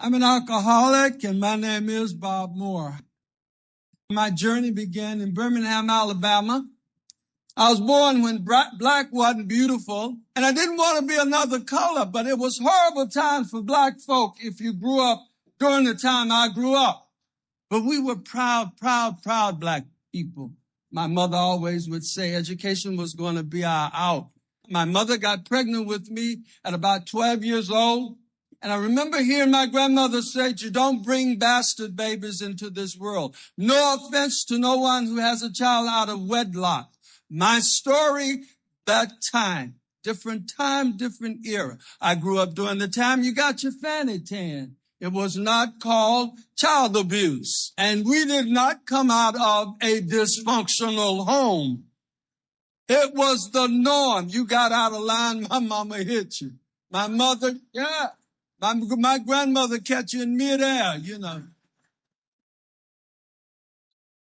I'm an alcoholic, and my name is Bob Moore. My journey began in Birmingham, Alabama. I was born when black wasn't beautiful, and I didn't want to be another color, but it was horrible times for black folk if you grew up during the time I grew up. But we were proud black people. My mother always would say education was going to be our out. My mother got pregnant with me at about 12 years old. And I remember hearing my grandmother say, you don't bring bastard babies into this world. No offense to no one who has a child out of wedlock. My story, that time, different era. I grew up during the time you got your fanny tan. It was not called child abuse. And we did not come out of a dysfunctional home. It was the norm. You got out of line, my mama hit you. My mother, my grandmother catch you in midair, you know.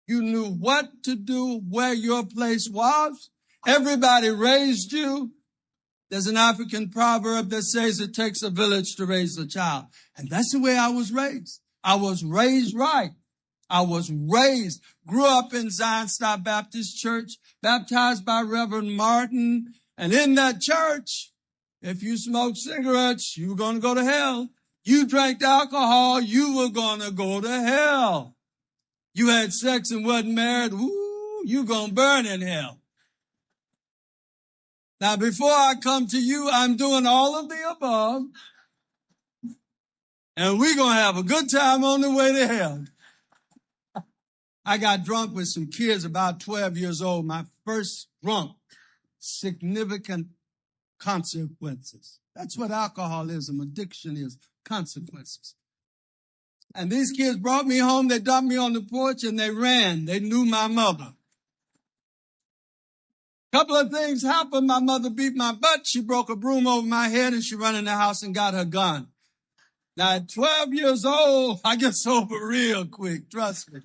You knew what to do, where your place was. Everybody raised you. There's an African proverb that says it takes a village to raise a child. And that's the way I was raised. I was raised right. Grew up in Zion Star Baptist Church, baptized by Reverend Martin. And in that church, if you smoked cigarettes, you were going to go to hell. You drank alcohol, you were going to go to hell. You had sex and wasn't married, you going to burn in hell. Now, before I come to you, I'm doing all of the above. And we're going to have a good time on the way to hell. I got drunk with some kids about 12 years old. My first drunk, significant consequences. That's what alcoholism, addiction is, consequences. And these kids brought me home. They dumped me on the porch and they ran. They knew my mother. Couple of things happened. My mother beat my butt. She broke a broom over my head and she ran in the house and got her gun. Now at 12 years old, I get sober real quick. Trust me.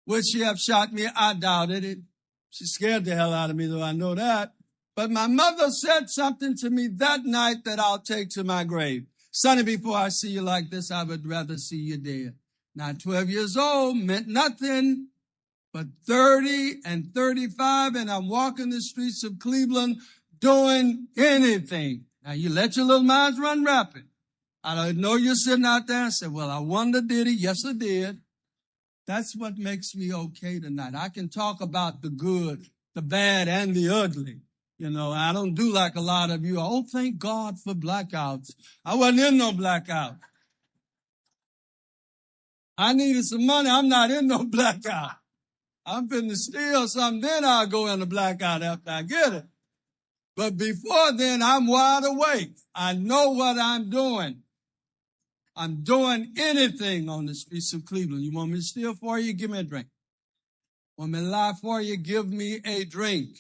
Would she have shot me? I doubted it. She scared the hell out of me, though I know that. But my mother said something to me that night that I'll take to my grave. Sonny, before I see you like this, I would rather see you dead. Now, 12 years old meant nothing but 30 and 35, and I'm walking the streets of Cleveland doing anything. Now, you let your little minds run rapid. I know you're sitting out there and say, well, I wonder, did he? Yes, I did. That's what makes me okay tonight. I can talk about the good, the bad, and the ugly. You know, I don't do like a lot of you. Oh, thank God for blackouts. I wasn't in no blackout. I needed some money. I'm not in no blackout. I'm finna steal something, then I'll go in the blackout after I get it. But before then, I'm wide awake. I know what I'm doing. I'm doing anything on the streets of Cleveland. You want me to steal for you? Give me a drink. Want me to lie for you? Give me a drink.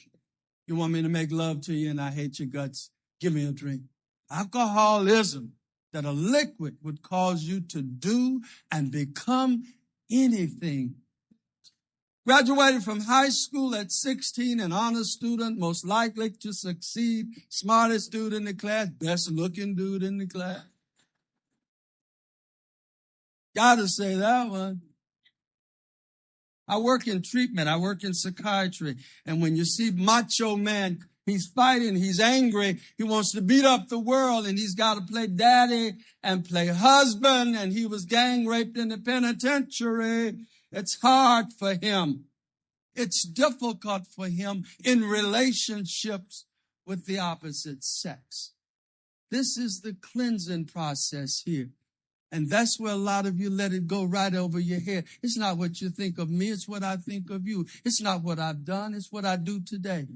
You want me to make love to you and I hate your guts? Give me a drink. Alcoholism, that a liquid would cause you to do and become anything. Graduated from high school at 16, an honor student, most likely to succeed, smartest dude in the class, best looking dude in the class. Gotta say that one. I work in treatment. I work in psychiatry. And when you see macho man, he's fighting, he's angry, he wants to beat up the world, and he's got to play daddy and play husband, and he was gang raped in the penitentiary. It's hard for him. It's difficult for him in relationships with the opposite sex. This is the cleansing process here. And that's where a lot of you let it go right over your head. It's not what you think of me. It's what I think of you. It's not what I've done. It's what I do today.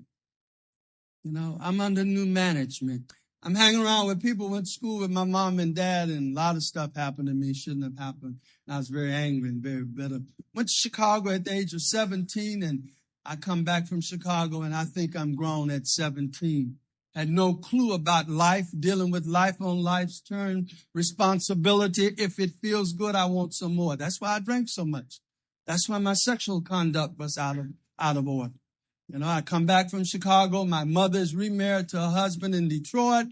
You know, I'm under new management. I'm hanging around with people, went to school with my mom and dad, and a lot of stuff happened to me. Shouldn't have happened. And I was very angry and very bitter. Went to Chicago at the age of 17, and I come back from Chicago, and I think I'm grown at 17. Had no clue about life, dealing with life on life's terms, responsibility. If it feels good, I want some more. That's why I drank so much. That's why my sexual conduct was out of order. You know, I come back from Chicago. My mother's remarried to her husband in Detroit.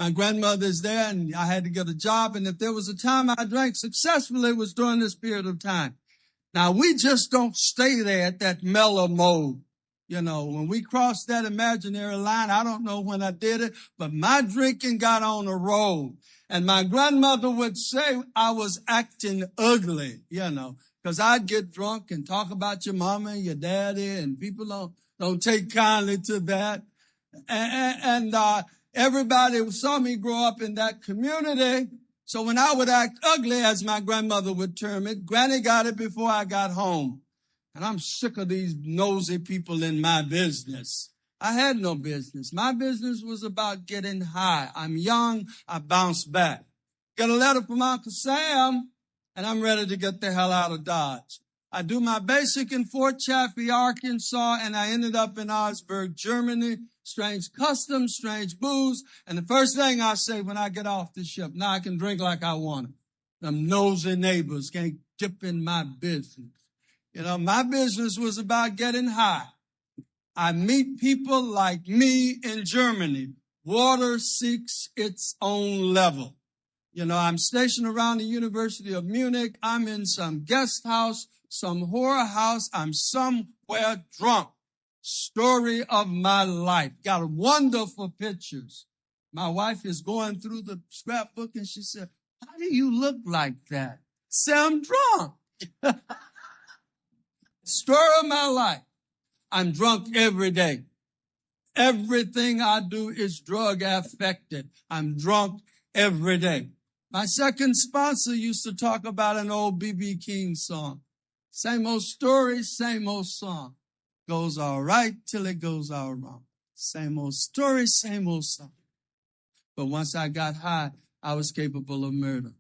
My grandmother's there, and I had to get a job. And if there was a time I drank successfully, it was during this period of time. Now, we just don't stay there at that mellow mode. You know, when we crossed that imaginary line, I don't know when I did it, but my drinking got on a roll. And my grandmother would say I was acting ugly, you know, because I'd get drunk and talk about your mama and your daddy, and people don't take kindly to that. And everybody saw me grow up in that community. So when I would act ugly, as my grandmother would term it, Granny got it before I got home. And I'm sick of these nosy people in my business. I had no business. My business was about getting high. I'm young. I bounce back. Get a letter from Uncle Sam, and I'm ready to get the hell out of Dodge. I do my basic in Fort Chaffee, Arkansas, and I ended up in Augsburg, Germany. Strange customs, strange booze. And the first thing I say when I get off the ship, now I can drink like I want to. Them nosy neighbors can't dip in my business. You know, my business was about getting high. I meet people like me in Germany. Water seeks its own level. You know, I'm stationed around the University of Munich. I'm in some guest house, some horror house. I'm somewhere drunk. Story of my life. Got wonderful pictures. My wife is going through the scrapbook and she said, how do you look like that? Say, I'm drunk. Story of my life. I'm drunk every day. Everything I do is drug affected. I'm drunk every day. My second sponsor used to talk about an old B.B. King song. Same old story, same old song. Goes all right till it goes all wrong. Same old story, same old song. But once I got high, I was capable of murder.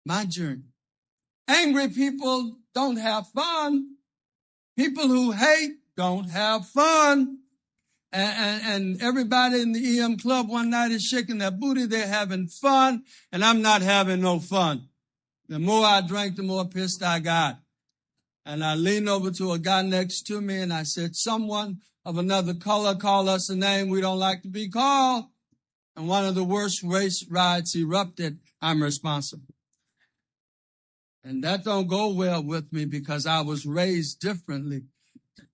My journey. Angry people don't have fun. People who hate don't have fun. And everybody in the EM club one night is shaking their booty. They're having fun, and I'm not having no fun. The more I drank, the more pissed I got. And I leaned over to a guy next to me, and I said, someone of another color call us a name we don't like to be called. And one of the worst race riots erupted. I'm responsible. And that don't go well with me because I was raised differently.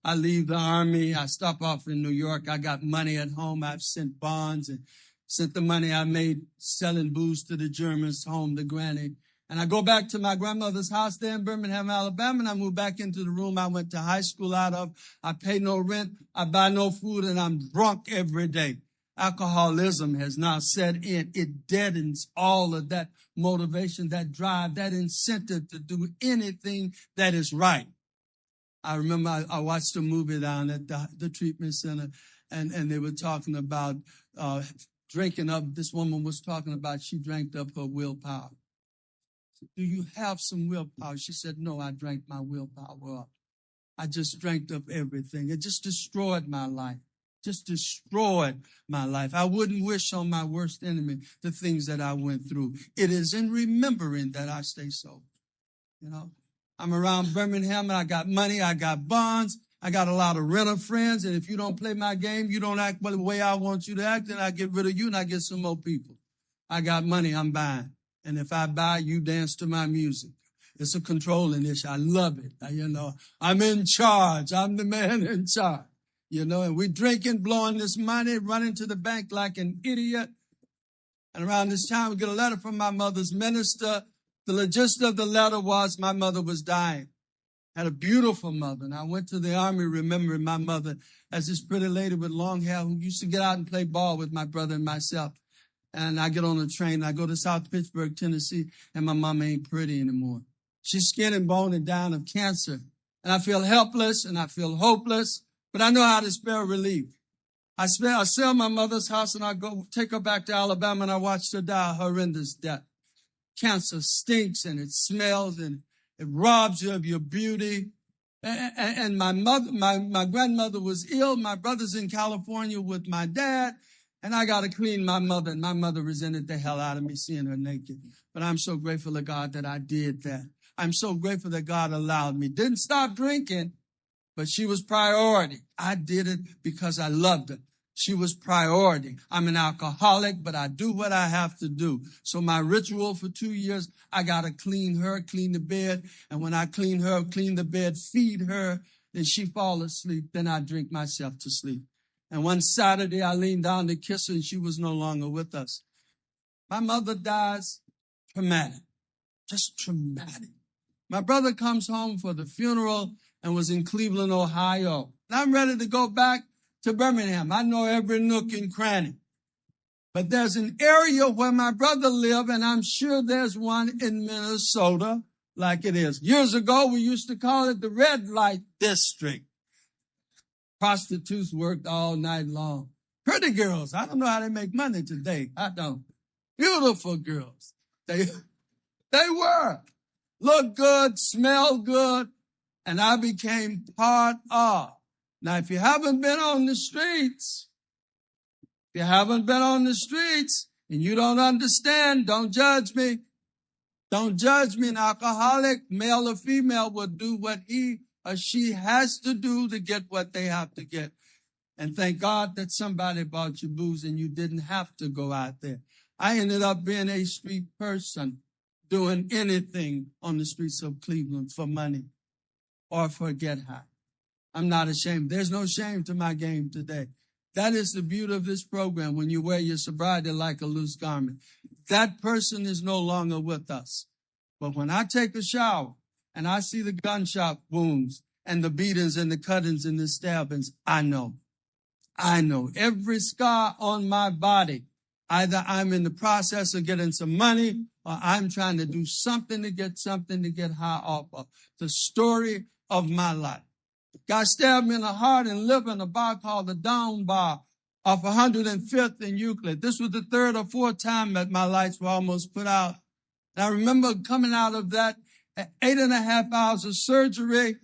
I leave the army. I stop off in New York. I got money at home. I've sent bonds and sent the money I made selling booze to the Germans home to Granny. And I go back to my grandmother's house there in Birmingham, Alabama, and I move back into the room I went to high school out of. I pay no rent. I buy no food, and I'm drunk every day. Alcoholism has now set in. It deadens all of that motivation, that drive, that incentive to do anything that is right. I remember I watched a movie down at the treatment center, and they were talking about drinking up. This woman was talking about she drank up her willpower. Do you have some willpower? She said, no, I drank my willpower up. I just drank up everything. It just destroyed my life. Just destroyed my life. I wouldn't wish on my worst enemy the things that I went through. It is in remembering that I stay sober. You know, I'm around Birmingham and I got money. I got bonds. I got a lot of renter friends. And if you don't play my game, you don't act the way I want you to act, then I get rid of you and I get some more people. I got money. I'm buying. And if I buy, you dance to my music. It's a controlling issue. I love it. You know, I'm in charge. I'm the man in charge. You know, and we drinking, blowing this money, running to the bank like an idiot. And around this time, we get a letter from my mother's minister. The gist of the letter was my mother was dying. I had a beautiful mother. And I went to the army remembering my mother as this pretty lady with long hair who used to get out and play ball with my brother and myself. And I get on a train, and I go to South Pittsburgh, Tennessee, and my mama ain't pretty anymore. She's skin and bone and down of cancer. And I feel helpless and I feel hopeless, but I know how to spare relief. I sell my mother's house and I go take her back to Alabama and I watched her die a horrendous death. Cancer stinks and it smells and it robs you of your beauty. And my grandmother was ill. My brother's in California with my dad. And I got to clean my mother. And my mother resented the hell out of me seeing her naked. But I'm so grateful to God that I did that. I'm so grateful that God allowed me. Didn't stop drinking, but she was priority. I did it because I loved her. She was priority. I'm an alcoholic, but I do what I have to do. So my ritual for 2 years, I got to clean her, clean the bed. And when I clean her, clean the bed, feed her, then she fall asleep. Then I drink myself to sleep. And one Saturday, I leaned down to kiss her and she was no longer with us. My mother dies, traumatic, just traumatic. My brother comes home for the funeral and was in Cleveland, Ohio. And I'm ready to go back to Birmingham. I know every nook and cranny. But there's an area where my brother lived, and I'm sure there's one in Minnesota like it is. Years ago, we used to call it the red light district. Prostitutes worked all night long. Pretty girls. I don't know how they make money today. I don't. Beautiful girls. They were. Look good, smell good, and I became part of. Now, if you haven't been on the streets, and you don't understand, don't judge me. Don't judge me. An alcoholic, male or female, will do what he or she has to do to get what they have to get. And thank God that somebody bought you booze and you didn't have to go out there. I ended up being a street person, doing anything on the streets of Cleveland for money or for get high. I'm not ashamed. There's no shame to my game today. That is the beauty of this program when you wear your sobriety like a loose garment. That person is no longer with us. But when I take a shower and I see the gunshot wounds and the beatings and the cuttings and the stabbings, I know every scar on my body. Either I'm in the process of getting some money or I'm trying to do something to get high off of. The story of my life. God stabbed me in the heart and liver in a bar called the Down Bar off 105th and Euclid. This was the third or fourth time that my lights were almost put out. And I remember coming out of that 8.5 hours of surgery,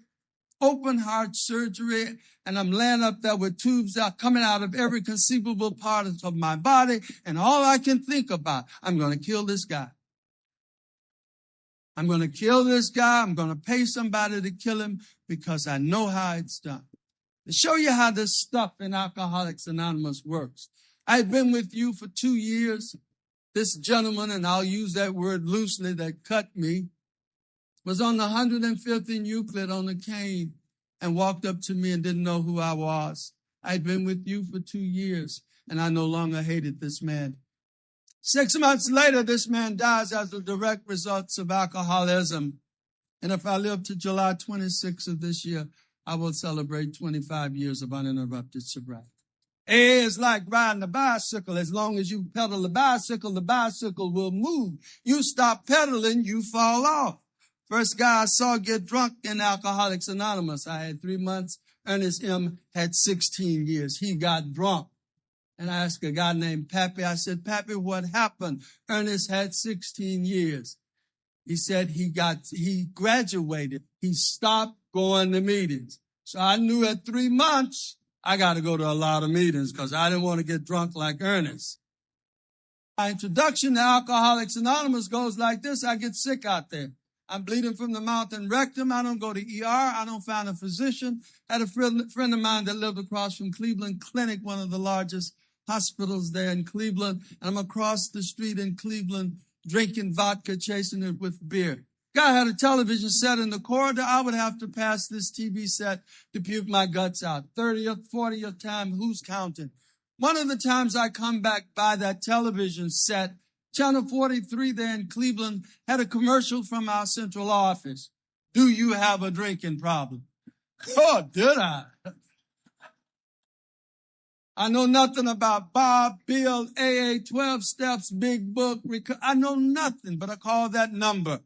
open heart surgery, and I'm laying up there with tubes out coming out of every conceivable part of my body. And all I can think about, I'm going to kill this guy. I'm going to kill this guy. I'm going to pay somebody to kill him because I know how it's done. To show you how this stuff in Alcoholics Anonymous works. I've been with you for 2 years. This gentleman, and I'll use that word loosely, that cut me, was on the 105th in Euclid on a cane and walked up to me and didn't know who I was. I'd been with you for 2 years, and I no longer hated this man. 6 months later, this man dies as a direct result of alcoholism. And if I live to July 26th of this year, I will celebrate 25 years of uninterrupted sobriety. It's like riding a bicycle. As long as you pedal the bicycle will move. You stop pedaling, you fall off. First guy I saw get drunk in Alcoholics Anonymous. I had 3 months. Ernest M. had 16 years. He got drunk. And I asked a guy named Pappy. I said, Pappy, what happened? Ernest had 16 years. He said he graduated. He stopped going to meetings. So I knew at 3 months, I got to go to a lot of meetings because I didn't want to get drunk like Ernest. My introduction to Alcoholics Anonymous goes like this. I get sick out there. I'm bleeding from the mouth and rectum. I don't go to ER. I don't find a physician. I had a friend of mine that lived across from Cleveland Clinic, one of the largest hospitals there in Cleveland. And I'm across the street in Cleveland drinking vodka, chasing it with beer. Guy had a television set in the corridor. I would have to pass this TV set to puke my guts out. 30th, 40th time, who's counting? One of the times I come back by that television set, Channel 43 there in Cleveland had a commercial from our central office. Do you have a drinking problem? Oh, did I? I know nothing about Bob, Bill, AA, 12 steps, big book. I know nothing, but I call that number.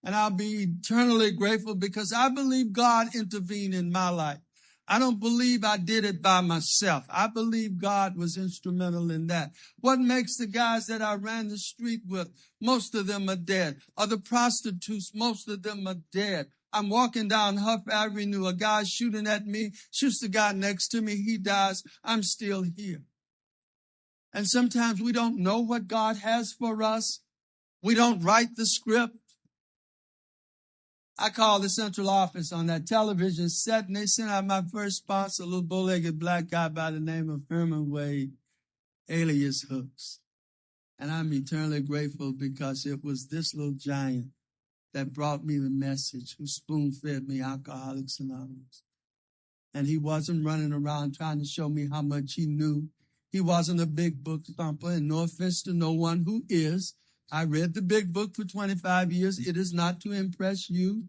And I'll be eternally grateful because I believe God intervened in my life. I don't believe I did it by myself. I believe God was instrumental in that. What makes the guys that I ran the street with, most of them are dead. Or the prostitutes, most of them are dead. I'm walking down Huff Avenue, a guy shooting at me, shoots the guy next to me, he dies, I'm still here. And sometimes we don't know what God has for us. We don't write the script. I called the central office on that television set, and they sent out my first sponsor, a little bow-legged black guy by the name of Herman Wade, alias Hooks. And I'm eternally grateful because it was this little giant that brought me the message, who spoon-fed me Alcoholics Anonymous. And he wasn't running around trying to show me how much he knew. He wasn't a big book thumper, and no offense to no one who is. I read the big book for 25 years. It is not to impress you.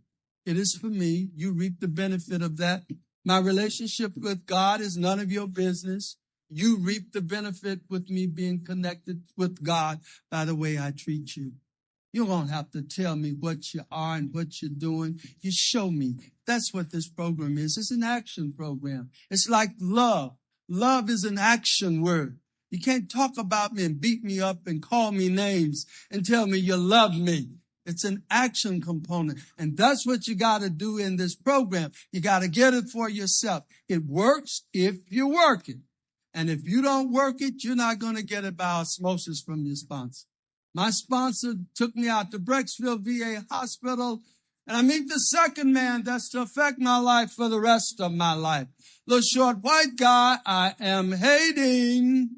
It is for me. You reap the benefit of that. My relationship with God is none of your business. You reap the benefit with me being connected with God by the way I treat you. You don't have to tell me what you are and what you're doing. You show me. That's what this program is. It's an action program. It's like love. Love is an action word. You can't talk about me and beat me up and call me names and tell me you love me. It's an action component. And that's what you got to do in this program. You got to get it for yourself. It works if you work it. And if you don't work it, you're not going to get it by osmosis from your sponsor. My sponsor took me out to Brecksville VA Hospital, and I meet the second man that's to affect my life for the rest of my life. The short white guy I am hating.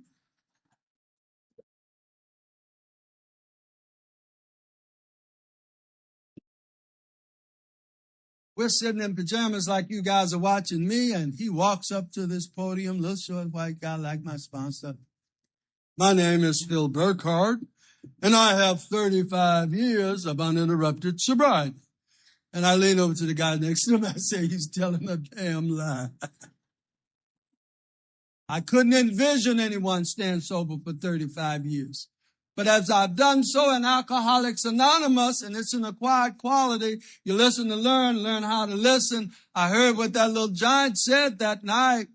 We're sitting in pajamas like you guys are watching me, and he walks up to this podium, little short white guy like my sponsor. My name is Phil Burkhardt, and I have 35 years of uninterrupted sobriety. And I lean over to the guy next to him. I say, he's telling a damn lie. I couldn't envision anyone staying sober for 35 years. But as I've done so in Alcoholics Anonymous, and it's an acquired quality, you listen to learn how to listen. I heard what that little giant said that night.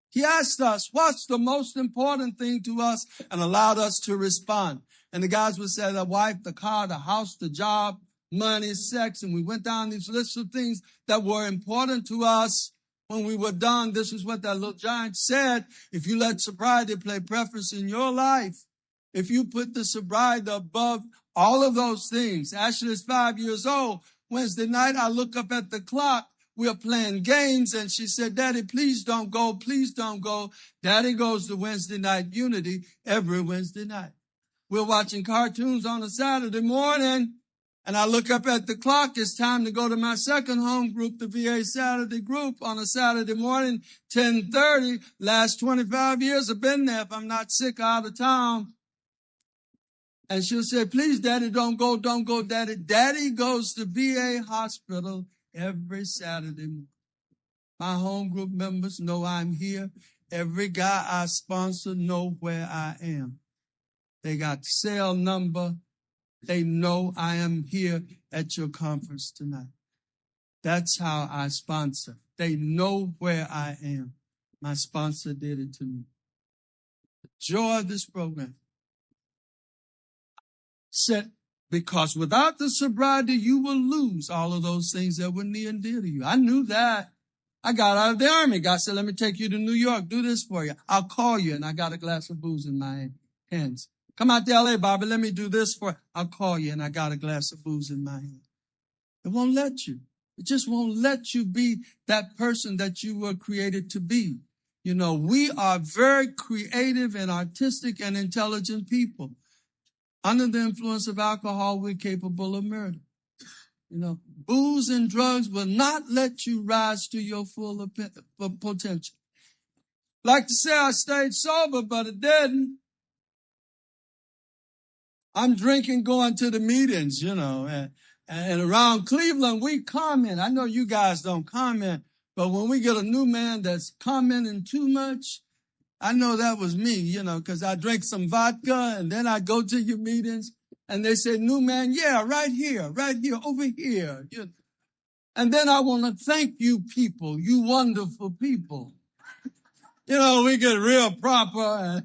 He asked us, what's the most important thing to us, and allowed us to respond. And the guys would say the wife, the car, the house, the job, money, sex, and we went down these lists of things that were important to us. When we were done, this is what that little giant said. If you let sobriety play preference in your life, if you put the sobriety above all of those things. Ashley is 5 years old. Wednesday night, I look up at the clock. We're playing games, and she said, Daddy, please don't go. Please don't go. Daddy goes to Wednesday night unity every Wednesday night. We're watching cartoons on a Saturday morning, and I look up at the clock. It's time to go to my second home group, the VA Saturday group, on a Saturday morning, 10:30. Last 25 years I've been there if I'm not sick or out of town. And she'll say, please, Daddy, don't go, Daddy. Daddy goes to VA hospital every Saturday morning. My home group members know I'm here. Every guy I sponsor know where I am. They got cell number. They know I am here at your conference tonight. That's how I sponsor. They know where I am. My sponsor did it to me. The joy of this program. Said, because without the sobriety, you will lose all of those things that were near and dear to you. I knew that. I got out of the army. God said, let me take you to New York. Do this for you. I'll call you. And I got a glass of booze in my hands. Come out to L.A., Bobby. Let me do this for you. I'll call you. And I got a glass of booze in my hand. It won't let you. It just won't let you be that person that you were created to be. You know, we are very creative and artistic and intelligent people. Under the influence of alcohol, we're capable of murder. You know, booze and drugs will not let you rise to your full potential. Like to say I stayed sober, but it didn't. I'm drinking, going to the meetings, you know, and around Cleveland, we comment. I know you guys don't comment, but when we get a new man that's commenting too much, I know that was me, you know, because I drank some vodka and then I go to your meetings and they say, new man, yeah, right here, over here. And then I want to thank you people, you wonderful people. You know, we get real proper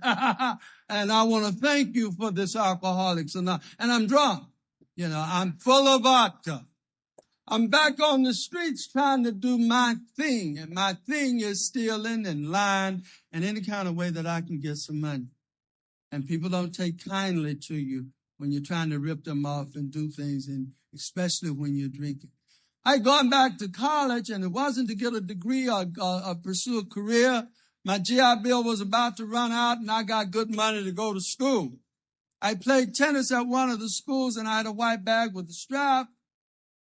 and I want to thank you for this Alcoholics Anonymous. And I'm drunk. You know, I'm full of vodka. I'm back on the streets trying to do my thing. And my thing is stealing and lying and any kind of way that I can get some money. And people don't take kindly to you when you're trying to rip them off and do things, and especially when you're drinking. I gone back to college, and it wasn't to get a degree or pursue a career. My GI Bill was about to run out, and I got good money to go to school. I played tennis at one of the schools, and I had a white bag with a strap.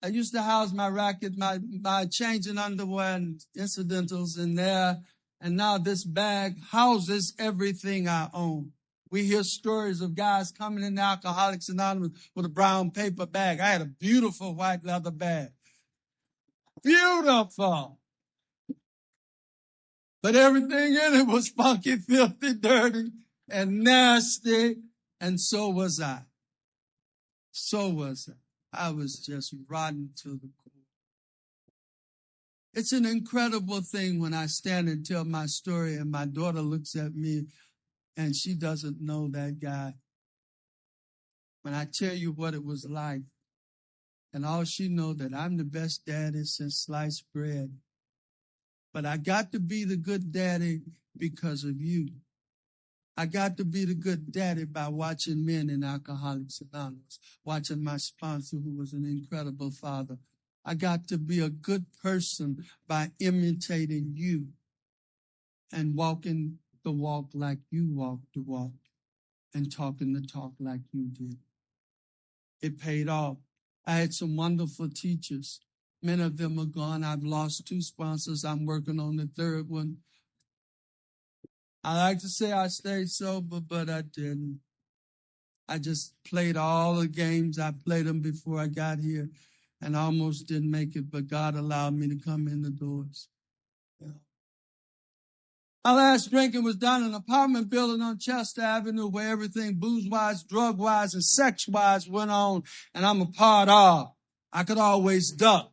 I used to house my racket, my changing underwear and incidentals in there. And now this bag houses everything I own. We hear stories of guys coming in Alcoholics Anonymous with a brown paper bag. I had a beautiful white leather bag. Beautiful. But everything in it was funky, filthy, dirty, and nasty. And so was I. So was I. I was just rotten to the core. It's an incredible thing when I stand and tell my story and my daughter looks at me and she doesn't know that guy. When I tell you what it was like, and all she knows that I'm the best daddy since sliced bread. But I got to be the good daddy because of you. I got to be the good daddy by watching men in Alcoholics Anonymous, watching my sponsor who was an incredible father. I got to be a good person by imitating you and walking the walk like you walked the walk and talking the talk like you did. It paid off. I had some wonderful teachers. Many of them are gone. I've lost 2 sponsors. I'm working on the 3rd one. I like to say I stayed sober, but I didn't. I just played all the games. I played them before I got here and I almost didn't make it, but God allowed me to come in the doors. Yeah. My last drinking was down in an apartment building on Chester Avenue where everything booze-wise, drug-wise, and sex-wise went on, and I'm a part of. I could always duck,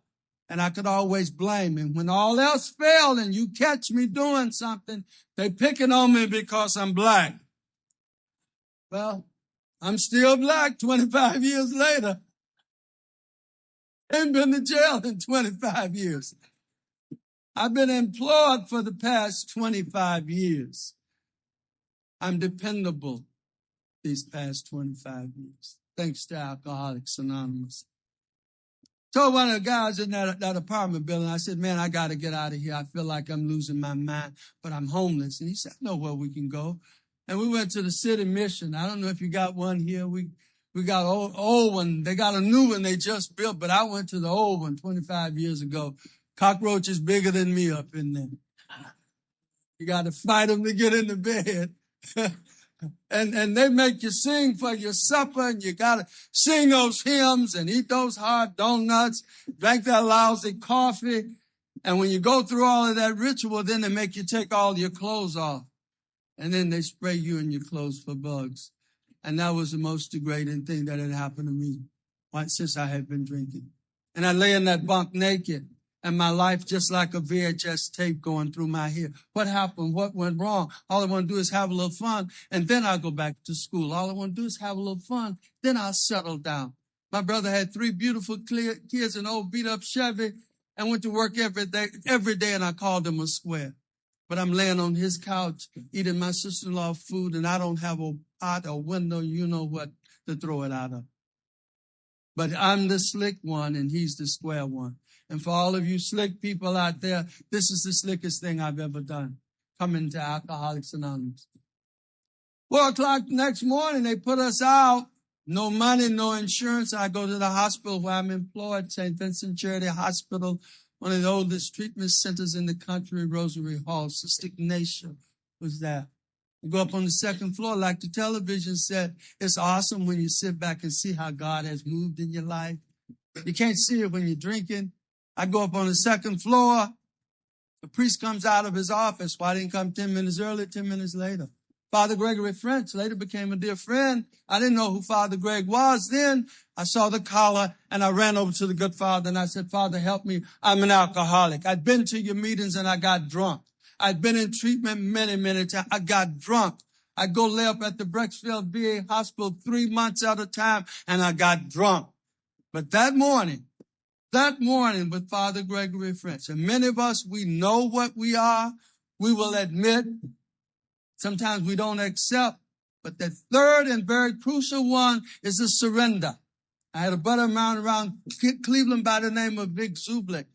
and I could always blame. And when all else failed and you catch me doing something, they picking on me because I'm black. Well, I'm still black 25 years later. Ain't been to jail in 25 years. I've been employed for the past 25 years. I'm dependable these past 25 years, thanks to Alcoholics Anonymous. Told one of the guys in that apartment building, I said, man, I got to get out of here. I feel like I'm losing my mind, but I'm homeless. And he said, I know where we can go. And we went to the city mission. I don't know if you got one here. We got old one. They got a new one they just built, but I went to the old one 25 years ago. Cockroaches bigger than me up in there. You got to fight them to get in the bed. And they make you sing for your supper, and you got to sing those hymns and eat those hard donuts, drink that lousy coffee. And when you go through all of that ritual, then they make you take all your clothes off. And then they spray you in your clothes for bugs. And that was the most degrading thing that had happened to me since I had been drinking. And I lay in that bunk naked. And my life just like a VHS tape going through my head. What happened? What went wrong? All I want to do is have a little fun, and then I'll go back to school. All I want to do is have a little fun, then I'll settle down. My brother had 3 beautiful kids, an old beat-up Chevy, and went to work every day, and I called him a square. But I'm laying on his couch, eating my sister-in-law food, and I don't have a pot or window, you know what, to throw it out of. But I'm the slick one, and he's the square one. And for all of you slick people out there, this is the slickest thing I've ever done, coming to Alcoholics Anonymous. 4 o'clock next morning, they put us out. No money, no insurance. I go to the hospital where I'm employed, St. Vincent Charity Hospital, one of the oldest treatment centers in the country, Rosary Hall. Sister Ignatia was there. I go up on the 2nd floor, like the television said. It's awesome when you sit back and see how God has moved in your life. You can't see it when you're drinking. I go up on the 2nd floor. The priest comes out of his office. Why didn't come 10 minutes early, 10 minutes later? Father Gregory French later became a dear friend. I didn't know who Father Greg was then. I saw the collar and I ran over to the good father and I said, Father, help me. I'm an alcoholic. I'd been to your meetings and I got drunk. I'd been in treatment many, many times. I got drunk. I'd go lay up at the Brecksville VA hospital 3 months at a time and I got drunk. But that morning with Father Gregory French, and many of us, we know what we are. We will admit. Sometimes we don't accept. But the 3rd and very crucial one is the surrender. I had a buddy of mine around Cleveland by the name of Vic Zublik.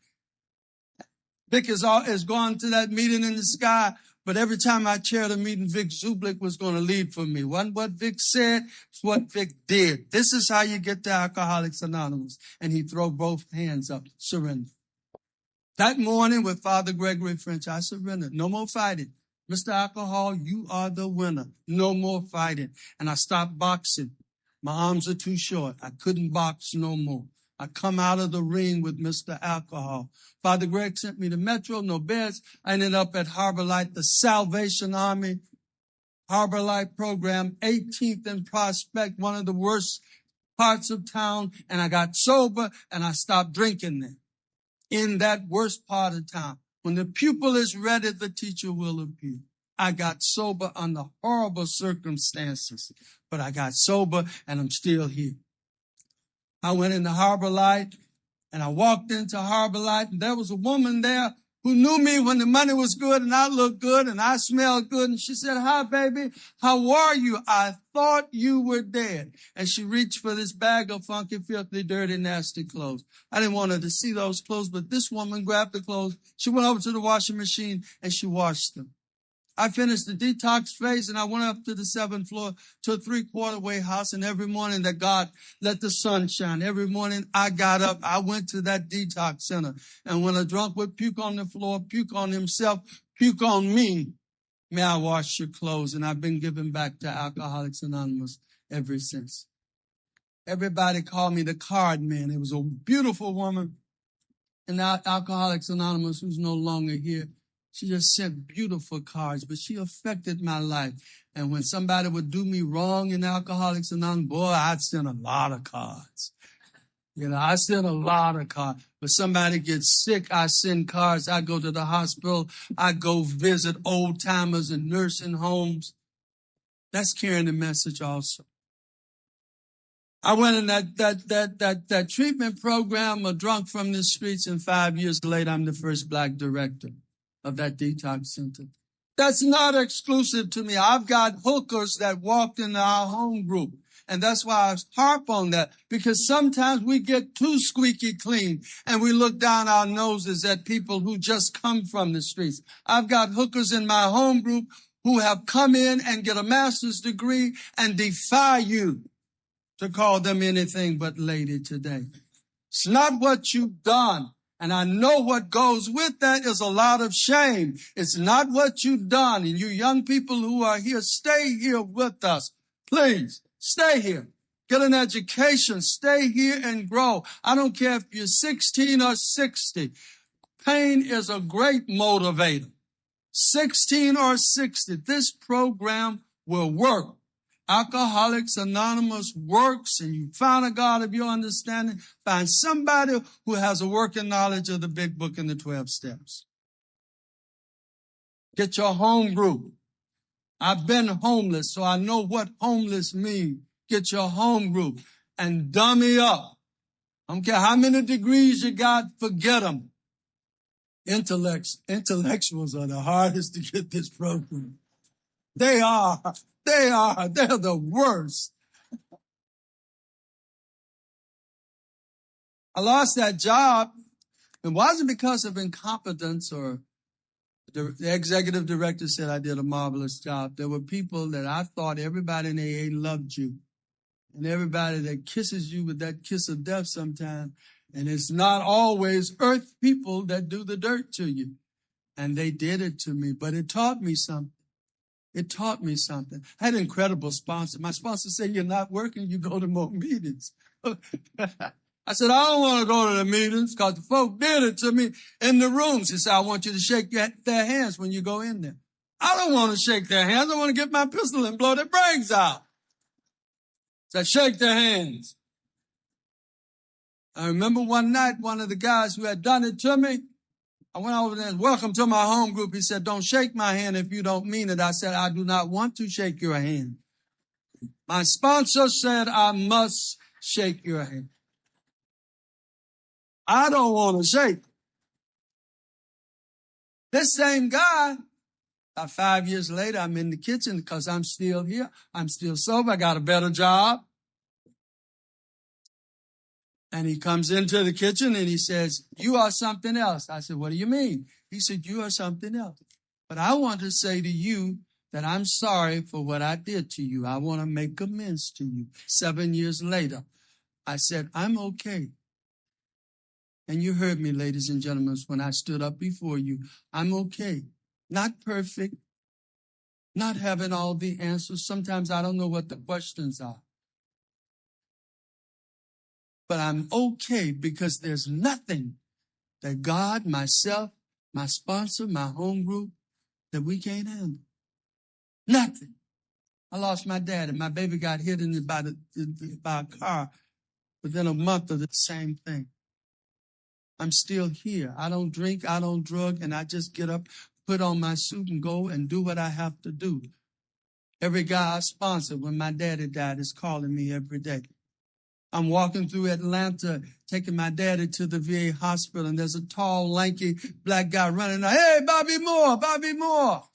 Vic is going to that meeting in the sky, but every time I chaired a meeting, Vic Zublik was going to lead for me. Wasn't what Vic said, it's what Vic did. This is how you get to Alcoholics Anonymous. And he throw both hands up, surrender. That morning with Father Gregory French, I surrendered. No more fighting. Mr. Alcohol, you are the winner. No more fighting. And I stopped boxing. My arms are too short. I couldn't box no more. I come out of the ring with Mr. Alcohol. Father Greg sent me to Metro, no beds. I ended up at Harbor Light, the Salvation Army Harbor Light program, 18th and Prospect, one of the worst parts of town. And I got sober and I stopped drinking there. In that worst part of town. When the pupil is ready, the teacher will appear. I got sober under horrible circumstances, but I got sober and I'm still here. I went into Harbor Light and I walked into Harbor Light and there was a woman there who knew me when the money was good and I looked good and I smelled good. And she said, "Hi, baby. How are you? I thought you were dead." And she reached for this bag of funky, filthy, dirty, nasty clothes. I didn't want her to see those clothes, but this woman grabbed the clothes. She went over to the washing machine and she washed them. I finished the detox phase and I went up to the 7th floor to a 3/4 way house. And every morning that God let the sun shine, every morning I got up, I went to that detox center. And when a drunk would puke on the floor, puke on himself, puke on me, may I wash your clothes. And I've been given back to Alcoholics Anonymous ever since. Everybody called me the card man. It was a beautiful woman in Alcoholics Anonymous who's no longer here. She just sent beautiful cards, but she affected my life. And when somebody would do me wrong in Alcoholics Anonymous, boy, I'd send a lot of cards. I send a lot of cards. When somebody gets sick, I send cards. I go to the hospital. I go visit old timers in nursing homes. That's carrying the message also. I went in that treatment program, a drunk from the streets, and 5 years later, I'm the first black director of that detox center. That's not exclusive to me. I've got hookers that walked into our home group. And that's why I harp on that, because sometimes we get too squeaky clean and we look down our noses at people who just come from the streets. I've got hookers in my home group who have come in and get a master's degree and defy you to call them anything but lady today. It's not what you've done. And I know what goes with that is a lot of shame. It's not what you've done. And you young people who are here, stay here with us. Please, stay here. Get an education. Stay here and grow. I don't care if you're 16 or 60. Pain is a great motivator. 16 or 60. This program will work. Alcoholics Anonymous works, and you find a God of your understanding. Find somebody who has a working knowledge of the big book and the 12 steps. Get your home group. I've been homeless, so I know what homeless means. Get your home group and dummy up. I don't care how many degrees you got, forget them. Intellectuals are the hardest to get this program. They're the worst. I lost that job. It wasn't because of incompetence or the executive director said I did a marvelous job. There were people that I thought everybody in AA loved you. And everybody that kisses you with that kiss of death sometimes. And it's not always earth people that do the dirt to you. And they did it to me, but it taught me something. It taught me something. I had an incredible sponsor. My sponsor said, "You're not working, you go to more meetings." I said, "I don't want to go to the meetings because the folk did it to me in the rooms." He said, "I want you to shake their hands when you go in there." I don't want to shake their hands. I want to get my pistol and blow their brains out. So shake their hands. I remember one night, one of the guys who had done it to me, I went over there and welcome to my home group. He said, "Don't shake my hand if you don't mean it." I said, "I do not want to shake your hand." My sponsor said, "I must shake your hand." I don't want to shake. This same guy, about 5 years later, I'm in the kitchen because I'm still here. I'm still sober. I got a better job. And he comes into the kitchen and he says, "You are something else." I said, "What do you mean?" He said, "You are something else. But I want to say to you that I'm sorry for what I did to you. I want to make amends to you." 7 years later, I said, "I'm okay." And you heard me, ladies and gentlemen, when I stood up before you. I'm okay. Not perfect, not having all the answers. Sometimes I don't know what the questions are. But I'm okay because there's nothing that God, myself, my sponsor, my home group, that we can't handle. Nothing. I lost my dad and my baby got hit by a car within a month of the same thing. I'm still here. I don't drink, I don't drug, and I just get up, put on my suit and go and do what I have to do. Every guy I sponsored when my daddy died is calling me every day. I'm walking through Atlanta, taking my daddy to the VA hospital, and there's a tall, lanky black guy running out. "Hey, Bobby Moore, Bobby Moore.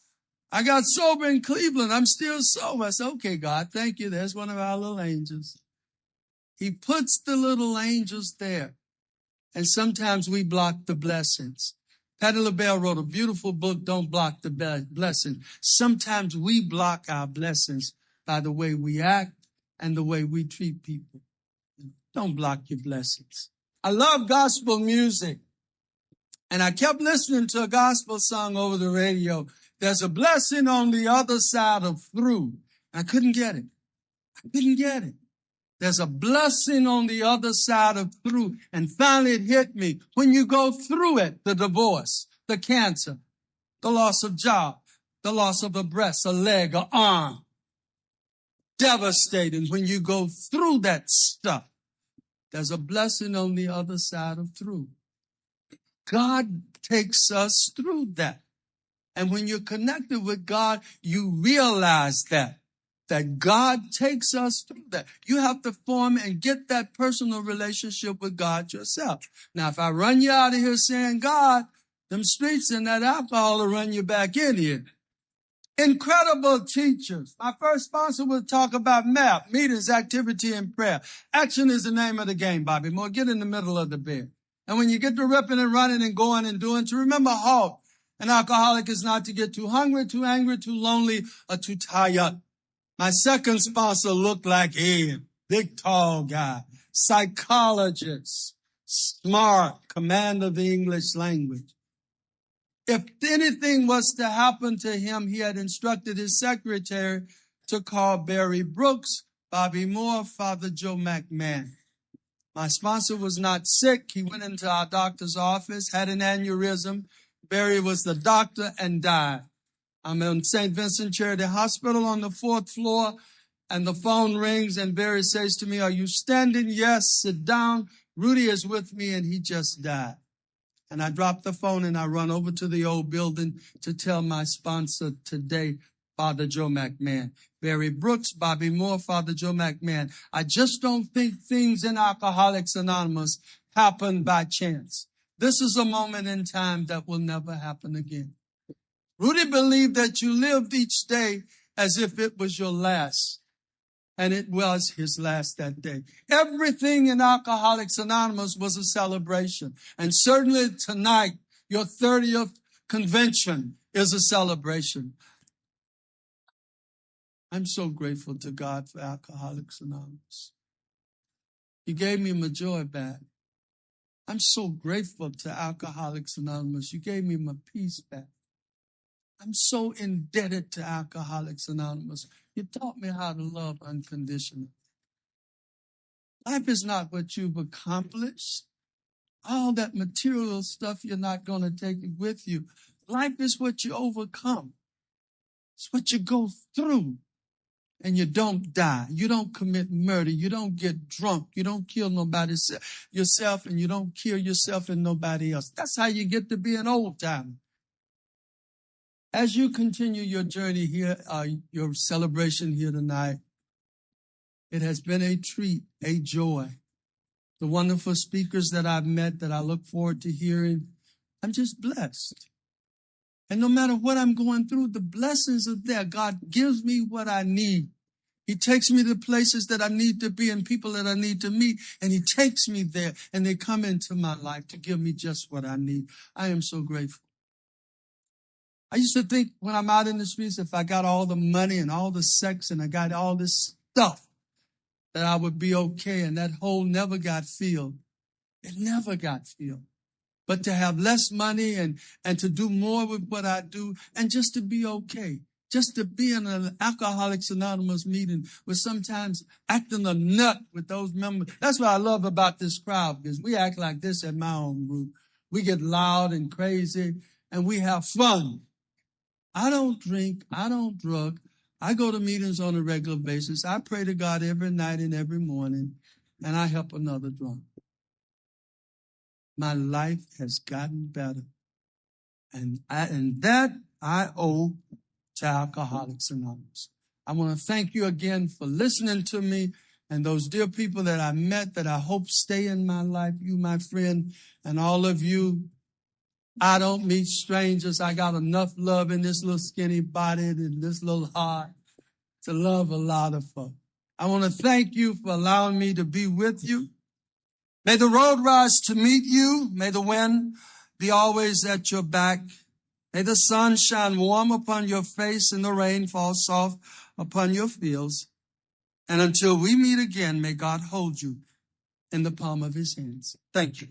I got sober in Cleveland. I'm still sober." I said, "Okay, God, thank you. There's one of our little angels." He puts the little angels there. And sometimes we block the blessings. Patti LaBelle wrote a beautiful book, "Don't Block the Blessing." Sometimes we block our blessings by the way we act and the way we treat people. Don't block your blessings. I love gospel music. And I kept listening to a gospel song over the radio. "There's a blessing on the other side of through." I couldn't get it. I couldn't get it. There's a blessing on the other side of through. And finally it hit me. When you go through it, the divorce, the cancer, the loss of job, the loss of a breast, a leg, an arm, devastating. When you go through that stuff, there's a blessing on the other side of through. God takes us through that. And when you're connected with God, you realize that God takes us through that. You have to form and get that personal relationship with God yourself. Now, if I run you out of here saying God, them streets and that alcohol will run you back in here. Incredible teachers. My first sponsor would talk about MAP, meetings, activity, and prayer. Action is the name of the game, Bobby Moore. Get in the middle of the bed. And when you get to ripping and running and going and doing, to remember, halt. An alcoholic is not to get too hungry, too angry, too lonely, or too tired. My second sponsor looked like him. Big, tall guy. Psychologist. Smart. Command of the English language. If anything was to happen to him, he had instructed his secretary to call Barry Brooks, Bobby Moore, Father Joe McMahon. My sponsor was not sick. He went into our doctor's office, had an aneurysm. Barry was the doctor and died. I'm in St. Vincent Charity Hospital on the 4th floor, and the phone rings, and Barry says to me, "Are you standing?" "Yes." "Sit down. Rudy is with me, and he just died." And I drop the phone and I run over to the old building to tell my sponsor today, Father Joe McMahon. Barry Brooks, Bobby Moore, Father Joe McMahon. I just don't think things in Alcoholics Anonymous happen by chance. This is a moment in time that will never happen again. Rudy believed that you lived each day as if it was your last. And it was his last that day. Everything in Alcoholics Anonymous was a celebration. And certainly tonight, your 30th convention is a celebration. I'm so grateful to God for Alcoholics Anonymous. He gave me my joy back. I'm so grateful to Alcoholics Anonymous. You gave me my peace back. I'm so indebted to Alcoholics Anonymous. You taught me how to love unconditionally. Life is not what you've accomplished. All that material stuff, you're not going to take it with you. Life is what you overcome. It's what you go through. And you don't die. You don't commit murder. You don't get drunk. You don't kill nobody yourself, and you don't kill yourself and nobody else. That's how you get to be an old timer. As you continue your journey here, your celebration here tonight, it has been a treat, a joy. The wonderful speakers that I've met that I look forward to hearing, I'm just blessed. And no matter what I'm going through, the blessings are there. God gives me what I need. He takes me to places that I need to be and people that I need to meet. And he takes me there and they come into my life to give me just what I need. I am so grateful. I used to think when I'm out in the streets, if I got all the money and all the sex and I got all this stuff, that I would be okay. And that hole never got filled. It never got filled. But to have less money and to do more with what I do and just to be okay. Just to be in an Alcoholics Anonymous meeting with sometimes acting a nut with those members. That's what I love about this crowd, because we act like this at my own group. We get loud and crazy and we have fun. I don't drink. I don't drug. I go to meetings on a regular basis. I pray to God every night and every morning, and I help another drunk. My life has gotten better. And that I owe to Alcoholics Anonymous. I want to thank you again for listening to me, and those dear people that I met that I hope stay in my life, you, my friend, and all of you. I don't meet strangers. I got enough love in this little skinny body and this little heart to love a lot of folks. I want to thank you for allowing me to be with you. May the road rise to meet you. May the wind be always at your back. May the sun shine warm upon your face and the rain fall soft upon your fields. And until we meet again, may God hold you in the palm of his hands. Thank you.